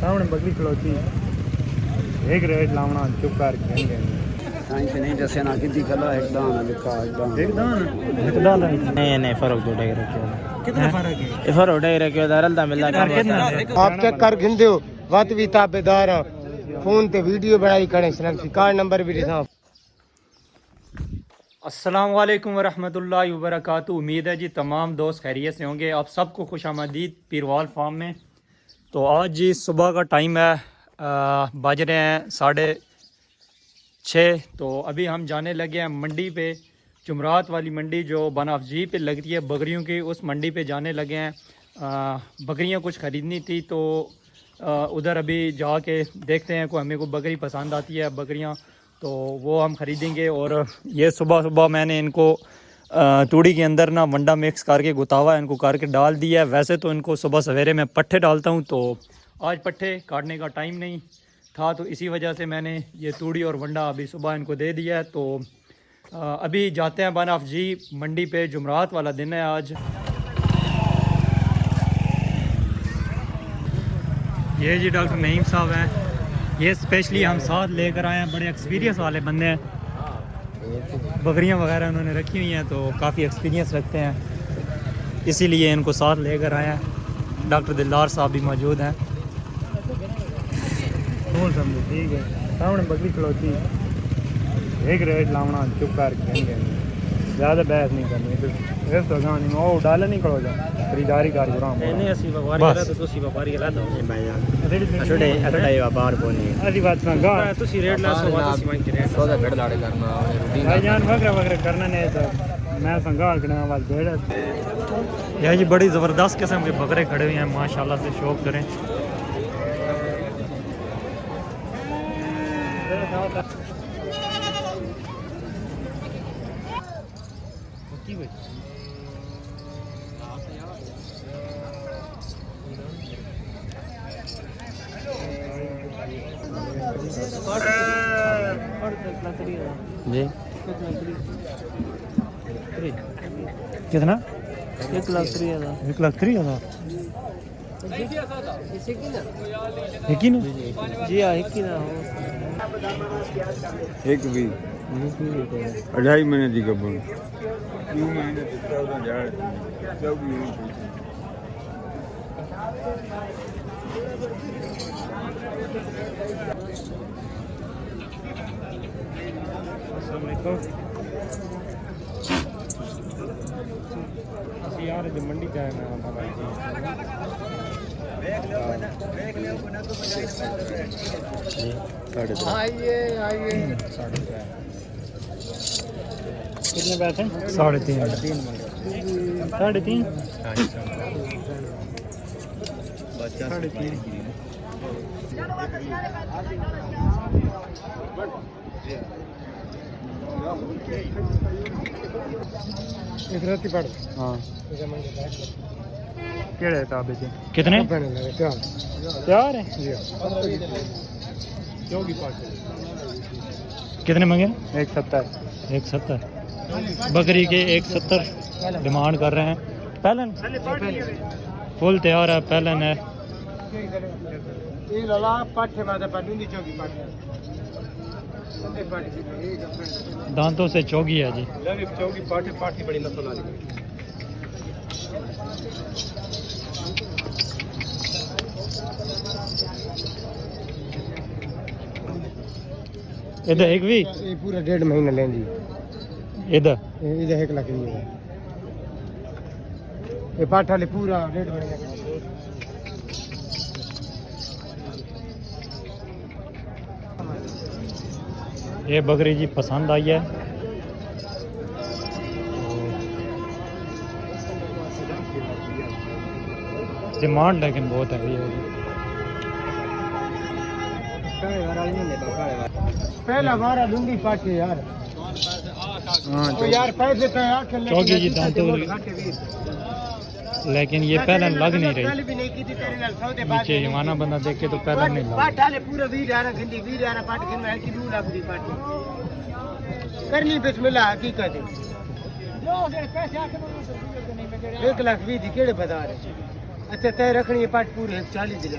सामने बकरी खलोती एक रेट लावना चुप कर खेंगे नहीं जैसे ना कितनी कला एक दाना लिखा एक दान नहीं फर्क तो डेग रखियो कितना फर्क है ये फर्क डेग रखियो दरलता मिलता आप चेक कर गिनते हो वत भी ताबेदार फोन ते वीडियो बनाई करें कार्ड नंबर भी लिखा। अस्सलाम वालेकुम वरहमतुल्लाहि वबरकातुहू। उम्मीद है जी तमाम दोस्त खैरियत से होंगे। आप सबको खुशामदीद पीरवाल फार्म में। तो आज जी सुबह का टाइम है, बज रहे हैं 6:30। तो अभी हम जाने लगे हैं मंडी पे, जुमरात वाली मंडी जो बनाफजी पे लगती है बकरियों की, उस मंडी पे जाने लगे हैं। बकरियां कुछ ख़रीदनी थी तो उधर अभी जाके देखते हैं हमें कोई बकरी पसंद आती है बकरियां तो वो हम ख़रीदेंगे। और ये सुबह सुबह मैंने इनको तूड़ी के अंदर ना वंडा मिक्स करके गुतावा इनको करके डाल दिया है। वैसे तो इनको सुबह सवेरे मैं पट्ठे डालता हूँ, तो आज पट्ठे काटने का टाइम नहीं था, तो इसी वजह से मैंने ये तूड़ी और वंडा अभी सुबह इनको दे दिया है। तो अभी जाते हैं बनाफजी मंडी पे, जुमरात वाला दिन है आज। ये जी डॉक्टर नईम साहब हैं, ये स्पेशली हम साथ लेकर आए हैं। बड़े एक्सपीरियंस वाले बंदे हैं, बकरियां वगैरह उन्होंने रखी हुई हैं तो काफ़ी एक्सपीरियंस रखते हैं, इसीलिए इनको साथ लेकर आए हैं। डॉक्टर दिलदार साहब भी मौजूद हैं। समझो ठीक है, सामने बकरी खलोती एक रेट लावना चुप कर खेंगे, ज़्यादा बहस नहीं करनी। इस तो गानी में वो डाले नहीं करो जा खरीदारी कर रहा हूं नहीं असली व्यापारी है तो तुसी व्यापारी है तो भाई यार अरे व्यापार बोली अली बात संगा तुसी रेट ला सो तुसी मांग के रेट सौदा भेड़ दाड़े करना भाई जान वगैरह करना नहीं तो मैं संगा करना वाला भेड़। यह जी बड़ी ज़बरदस्त किस्म के बकरे खड़े हुए हैं, माशाल्लाह से शौक करें। जी कितना 1,03,000 1,03,000 एक ही ना जी हां एक ही ना हो एक भी 2.5 महीने की कबूल 2 महीने यार जो मंडी जाए मैं भाई आइए आइए कितने पैसे 3.5 3.5 एक रात पड़ हाँ केड़े ताबे से कितने तैयार है कितने मांगे 170 बकरी के 170 डिमांड कर रहे हैं। पहलन फुल तैयार है, पहलन है दांतों से चौगी है जी। चौकी पाठी पाठी बड़ी नस्ल वाली इधर एक भी ये पूरा 1.5 महीना लेंगी इधर 1 लाख की है ये पाठा ले पूरा 1.5 महीना ये बकरी जी पसंद आई है। डिमांड लेकिन बहुत है पहला हमारा लुंगी पाठी यार तो यार पैसे तो चौकी जी दांतों लेकिन ये पहले लग नहीं रही। नीचे जमाना बंदा देखे तो पहले नहीं लग करनी बिस्मिल्लाह हकीकत 1 लाख 20 केड़े बता रहे। अच्छा तय रखनी है पाट पूरे 40 दिले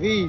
20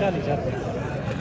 40,000